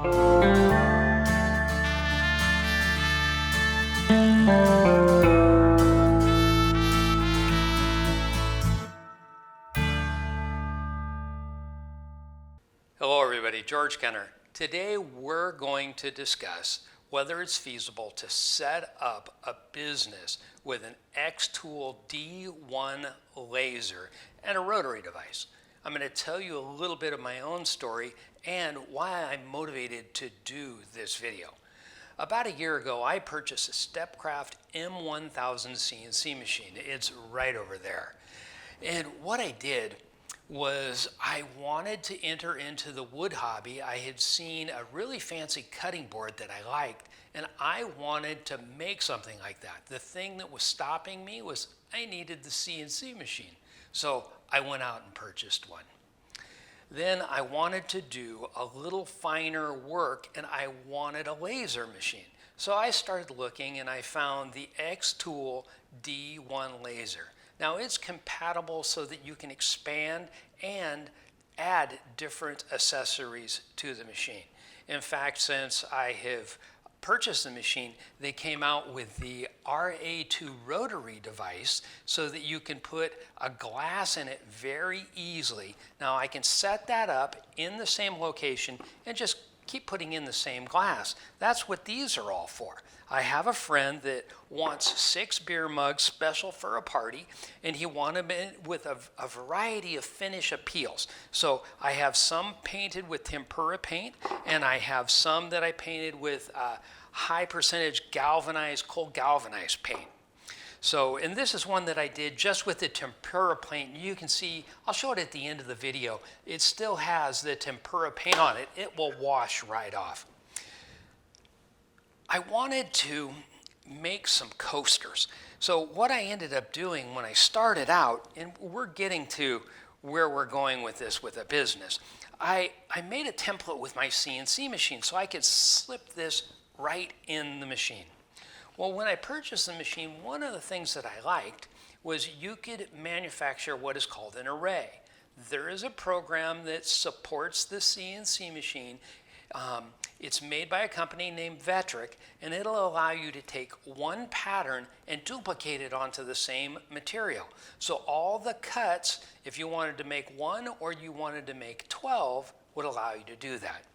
Hello everybody, George Kenner. Today we're going to discuss whether it's feasible to set up a business with an Xtool D1 laser and a rotary device. I'm going to tell you a little bit of my own story and why I'm motivated to do this video. About a year ago, I purchased a Stepcraft M1000 CNC machine. It's right over there. And what I did was I wanted to enter into the wood hobby. I had seen a really fancy cutting board that I liked, and I wanted to make something like that. The thing that was stopping me was I needed the CNC machine. So I went out and purchased one. Then I wanted to do a little finer work, and I wanted a laser machine. So I started looking, and I found the Xtool D1 laser. Now it's compatible so that you can expand and add different accessories to the machine. In fact, since I have purchased the machine, they came out with the RA2 Rotary device so that you can put a glass in it very easily. Now I can set that up in the same location and just keep putting in the same glass. That's what these are all for. I have a friend that wants 6 beer mugs special for a party, and he wanted it with a variety of finish appeals. So I have some painted with tempera paint, and I have some that I painted with high percentage cold galvanized paint. So, and this is one that I did just with the tempera paint. You can see, I'll show it at the end of the video. It still has the tempera paint on it. It will wash right off. I wanted to make some coasters. So what I ended up doing when I started out, and we're getting to where we're going with this with a business, I made a template with my CNC machine so I could slip this right in the machine. Well, when I purchased the machine, one of the things that I liked was you could manufacture what is called an array. There is a program that supports the CNC machine. It's made by a company named Vetric, and it'll allow you to take one pattern and duplicate it onto the same material. So all the cuts, if you wanted to make 1 or you wanted to make 12, would allow you to do that.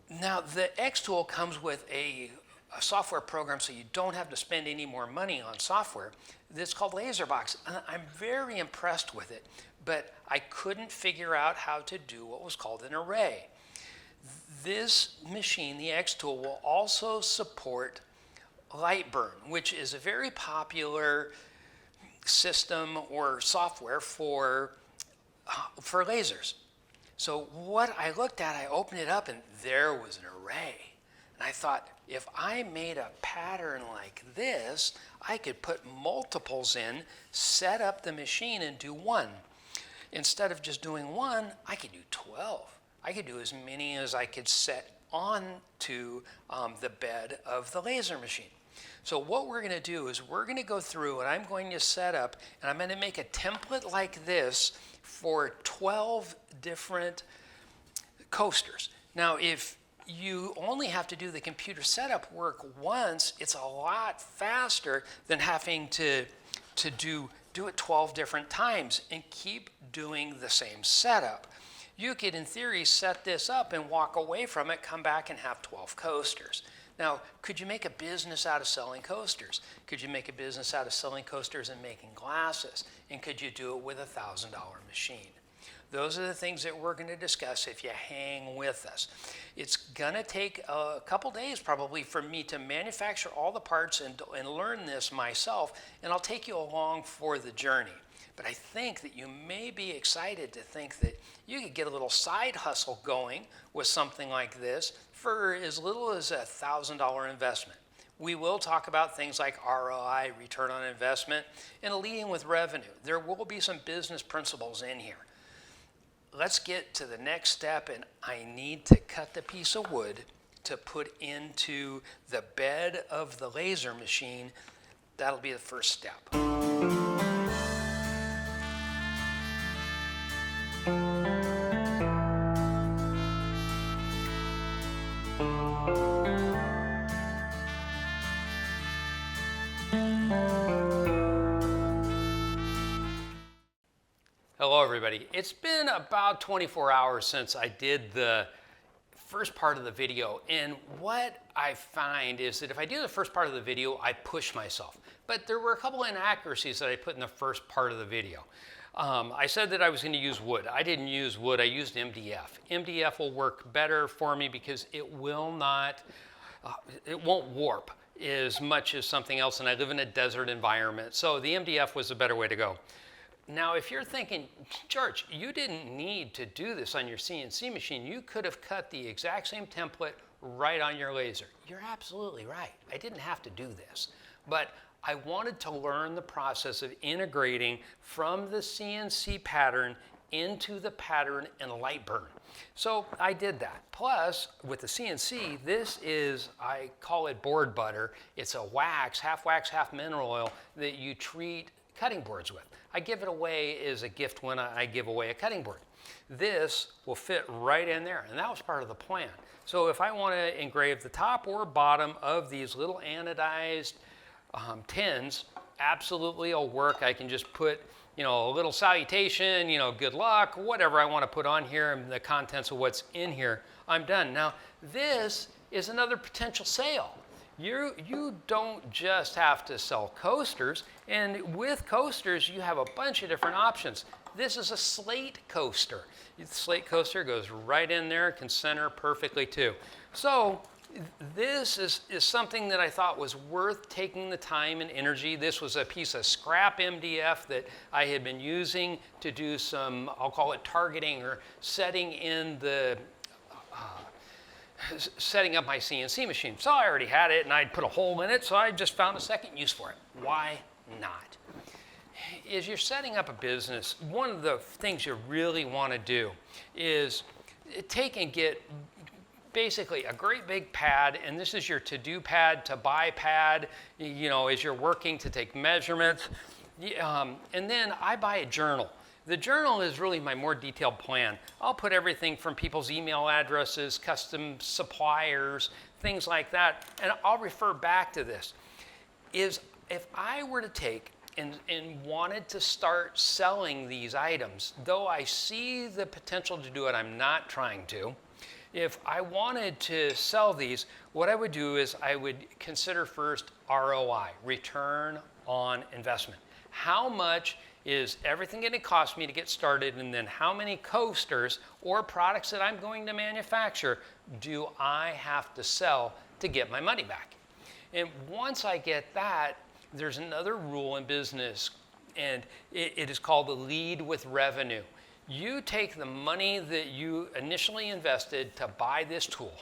Now, the Xtool comes with a software program so you don't have to spend any more money on software. It's called LaserBox. I'm very impressed with it, but I couldn't figure out how to do what was called an array. This machine, the Xtool, will also support Lightburn, which is a very popular system or software for lasers. So what I looked at, I opened it up and there was an array. And I thought, if I made a pattern like this, I could put multiples in, set up the machine and do 1. Instead of just doing 1, I could do 12. I could do as many as I could set onto the bed of the laser machine. So what we're going to do is we're going to go through and I'm going to set up and I'm going to make a template like this for 12 different coasters. Now, if you only have to do the computer setup work once, it's a lot faster than having to do it 12 different times and keep doing the same setup. You could, in theory, set this up and walk away from it, come back and have 12 coasters. Now, could you make a business out of selling coasters? Could you make a business out of selling coasters and making glasses? And could you do it with a $1,000 machine? Those are the things that we're going to discuss if you hang with us. It's going to take a couple days probably for me to manufacture all the parts and learn this myself, and I'll take you along for the journey. But I think that you may be excited to think that you could get a little side hustle going with something like this for as little as a $1,000 investment. We will talk about things like ROI, return on investment, and leading with revenue. There will be some business principles in here. Let's get to the next step, and I need to cut the piece of wood to put into the bed of the laser machine. That'll be the first step. Hello everybody. It's been about 24 hours since I did the first part of the video, and what I find is that if I do the first part of the video, I push myself. But there were a couple inaccuracies that I put in the first part of the video. I said that I was going to use wood. I didn't use wood, I used MDF. MDF will work better for me because it won't warp as much as something else, and I live in a desert environment, so the MDF was a better way to go. Now, if you're thinking, George, you didn't need to do this on your CNC machine. You could have cut the exact same template right on your laser. You're absolutely right. I didn't have to do this. But I wanted to learn the process of integrating from the CNC pattern into the pattern in Lightburn. So I did that. Plus, with the CNC, this is, I call it board butter. It's a wax, half mineral oil that you treat cutting boards with. I give it away as a gift when I give away a cutting board. This will fit right in there, and that was part of the plan. So if I want to engrave the top or bottom of these little anodized tins, absolutely it'll work. I can just put, a little salutation, good luck, whatever I want to put on here, and the contents of what's in here, I'm done. Now, this is another potential sale. You don't just have to sell coasters, and with coasters you have a bunch of different options. This is a slate coaster. The slate coaster goes right in there, can center perfectly too. So this is something that I thought was worth taking the time and energy. This was a piece of scrap MDF that I had been using to do some, I'll call it targeting or setting in the setting up my CNC machine. So I already had it and I'd put a hole in it, so I just found a second use for it. Why not? As you're setting up a business, one of the things you really want to do is take and get basically a great big pad, and this is your to-do pad, to-buy pad, as you're working to take measurements. And then I buy a journal. The journal is really my more detailed plan. I'll put everything from people's email addresses, custom suppliers, things like that, and I'll refer back to this. If I were to take and wanted to start selling these items, though I see the potential to do it, I'm not trying to. If I wanted to sell these, what I would do is I would consider first ROI, return on investment. How much is everything going to cost me to get started, and then how many coasters or products that I'm going to manufacture do I have to sell to get my money back? And once I get that, there's another rule in business, and it is called the lead with revenue. You take the money that you initially invested to buy this tool,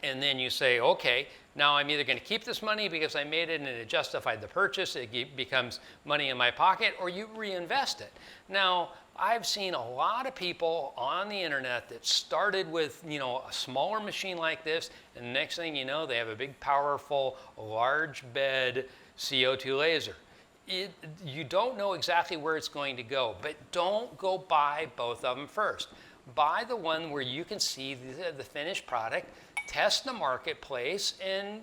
and then you say, okay, now I'm either going to keep this money because I made it and it justified the purchase, it becomes money in my pocket, or you reinvest it. Now, I've seen a lot of people on the internet that started with, a smaller machine like this, and the next thing you know, they have a big, powerful, large bed CO2 laser. You don't know exactly where it's going to go, but don't go buy both of them first. Buy the one where you can see the finished product, test the marketplace, and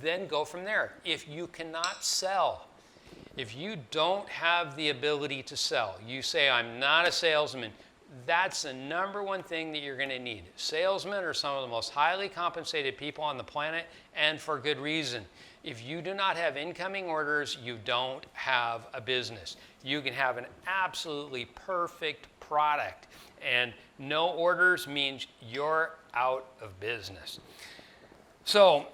then go from there. If you cannot sell, if you don't have the ability to sell, you say, I'm not a salesman, that's the number one thing that you're going to need. Salesmen are some of the most highly compensated people on the planet, and for good reason. If you do not have incoming orders, you don't have a business. You can have an absolutely perfect product, and no orders means you're out of business. So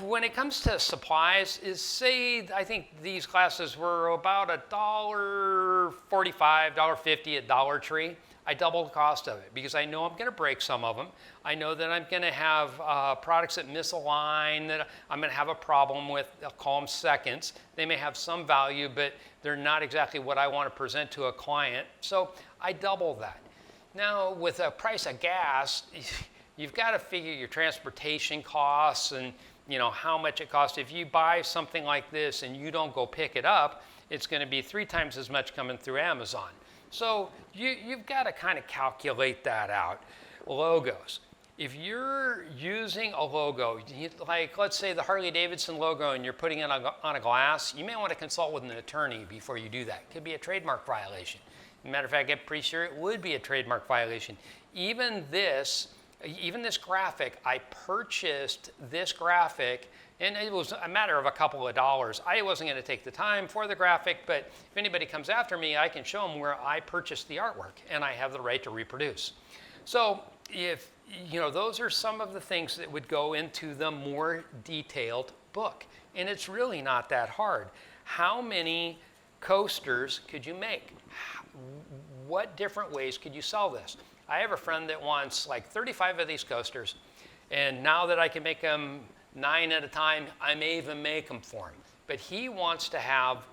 when it comes to supplies, I think these glasses were about $1.45, $1.50 at Dollar Tree. I double the cost of it because I know I'm going to break some of them. I know that I'm going to have products that misalign, that I'm going to have a problem with. I'll call them seconds. They may have some value, but they're not exactly what I want to present to a client. So I double that. Now, with the price of gas, you've got to figure your transportation costs and how much it costs. If you buy something like this and you don't go pick it up, it's going to be 3 times as much coming through Amazon. So you've got to kind of calculate that out. Logos. If you're using a logo, like let's say the Harley Davidson logo, and you're putting it on a glass, you may want to consult with an attorney before you do that. It could be a trademark violation. As a matter of fact, I'm pretty sure it would be a trademark violation. Even this graphic, I purchased this graphic, and it was a matter of a couple of dollars. I wasn't going to take the time for the graphic, but if anybody comes after me, I can show them where I purchased the artwork, and I have the right to reproduce. So if, those are some of the things that would go into the more detailed book. And it's really not that hard. How many coasters could you make? What different ways could you sell this? I have a friend that wants like 35 of these coasters, and now that I can make them 9 at a time, I may even make them for him. But he wants to have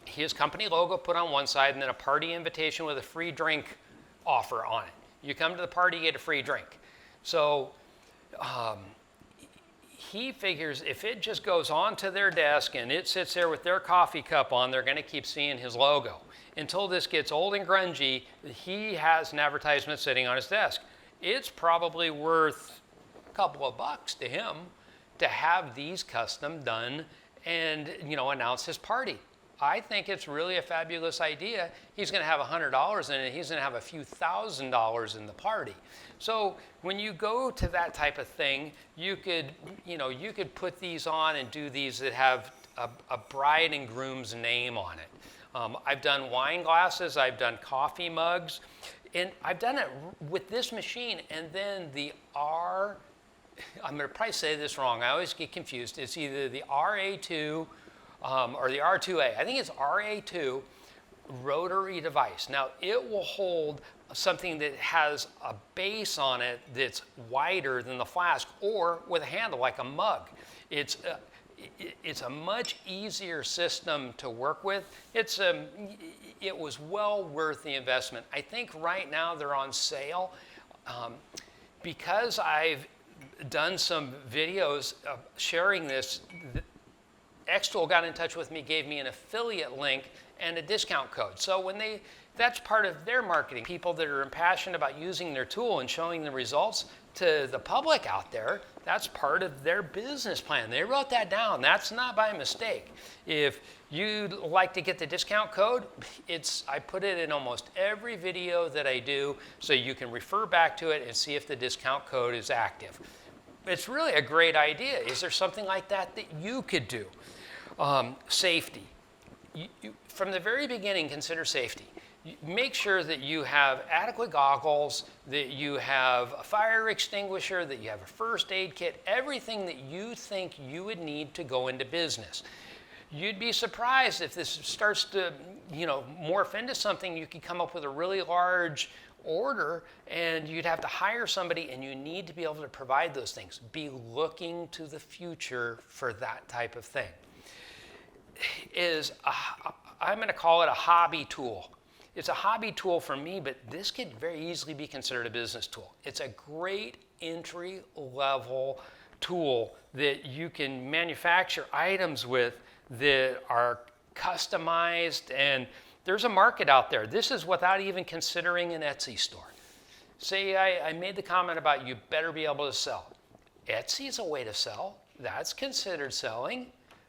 his company logo put on one side and then a party invitation with a free drink offer on it. You come to the party, you get a free drink. So he figures if it just goes onto their desk and it sits there with their coffee cup on, they're going to keep seeing his logo. Until this gets old and grungy, he has an advertisement sitting on his desk. It's probably worth a couple of bucks to him to have these custom done and announce his party. I think it's really a fabulous idea. He's going to have $100 in it. He's going to have a few $1,000s in the party. So when you go to that type of thing, you could put these on and do these that have a bride and groom's name on it. I've done wine glasses. I've done coffee mugs. And I've done it with this machine. And then I'm going to probably say this wrong. I always get confused. It's either the RA2 or the R2A. I think it's RA2 Rotary device. Now, it will hold something that has a base on it that's wider than the flask, or with a handle like a mug. It's a much easier system to work with. It was well worth the investment. I think right now they're on sale. Because I've done some videos sharing this, Xtool got in touch with me, gave me an affiliate link and a discount code. So that's part of their marketing. People that are impassioned about using their tool and showing the results to the public out there, that's part of their business plan. They wrote that down. That's not by mistake. If you'd like to get the discount code, I put it in almost every video that I do, so you can refer back to it and see if the discount code is active. It's really a great idea. Is there something like that that you could do? Safety. From the very beginning, consider safety. Make sure that you have adequate goggles, that you have a fire extinguisher, that you have a first aid kit, everything that you think you would need to go into business. You'd be surprised if this starts to, morph into something. You could come up with a really large order and you'd have to hire somebody, and you need to be able to provide those things. Be looking to the future for that type of thing. I'm going to call it a hobby tool. It's a hobby tool for me, but this could very easily be considered a business tool. It's a great entry-level tool that you can manufacture items with that are customized, and there's a market out there. This is without even considering an Etsy store. Say I made the comment about you better be able to sell. Etsy is a way to sell. That's considered selling,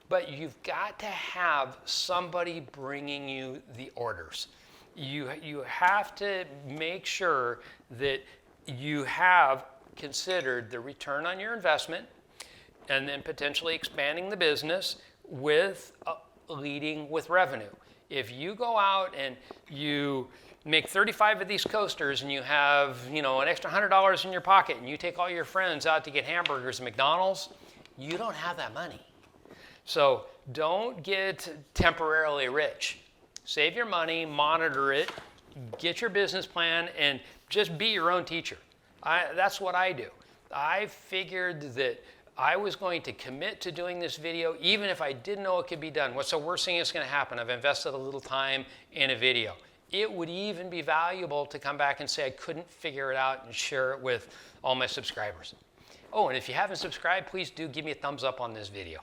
but you've got to have somebody bringing you the orders. You have to make sure that you have considered the return on your investment, and then potentially expanding the business with leading with revenue. If you go out and you make 35 of these coasters and you have an extra $100 in your pocket, and you take all your friends out to get hamburgers at McDonald's, you don't have that money. So don't get temporarily rich. Save your money, monitor it, get your business plan, and just be your own teacher. That's what I do. I figured that I was going to commit to doing this video even if I didn't know it could be done. What's the worst thing that's going to happen? I've invested a little time in a video. It would even be valuable to come back and say I couldn't figure it out and share it with all my subscribers. Oh, and if you haven't subscribed, please do give me a thumbs up on this video.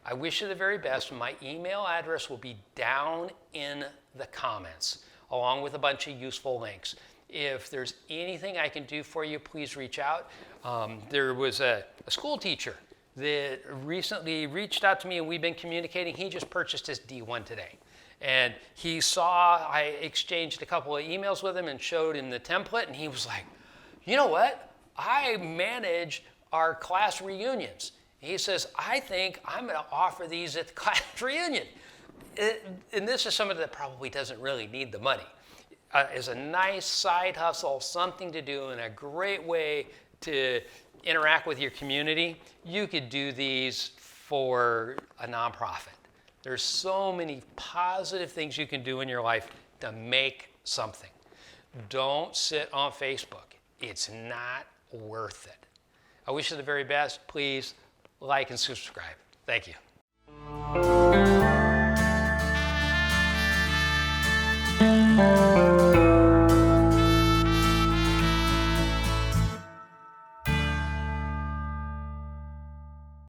I wish you the very best. My email address will be down in the comments, along with a bunch of useful links. If there's anything I can do for you, please reach out. There was a school teacher that recently reached out to me, and we've been communicating. He just purchased his D1 today. And he saw, I exchanged a couple of emails with him and showed him the template, and he was like, you know what? I manage our class reunions. He says, I think I'm going to offer these at the class reunion. And this is somebody that probably doesn't really need the money. It's a nice side hustle, something to do, and a great way to interact with your community. You could do these for a nonprofit. There's so many positive things you can do in your life to make something. Don't sit on Facebook. It's not worth it. I wish you the very best. Please like and subscribe. Thank you.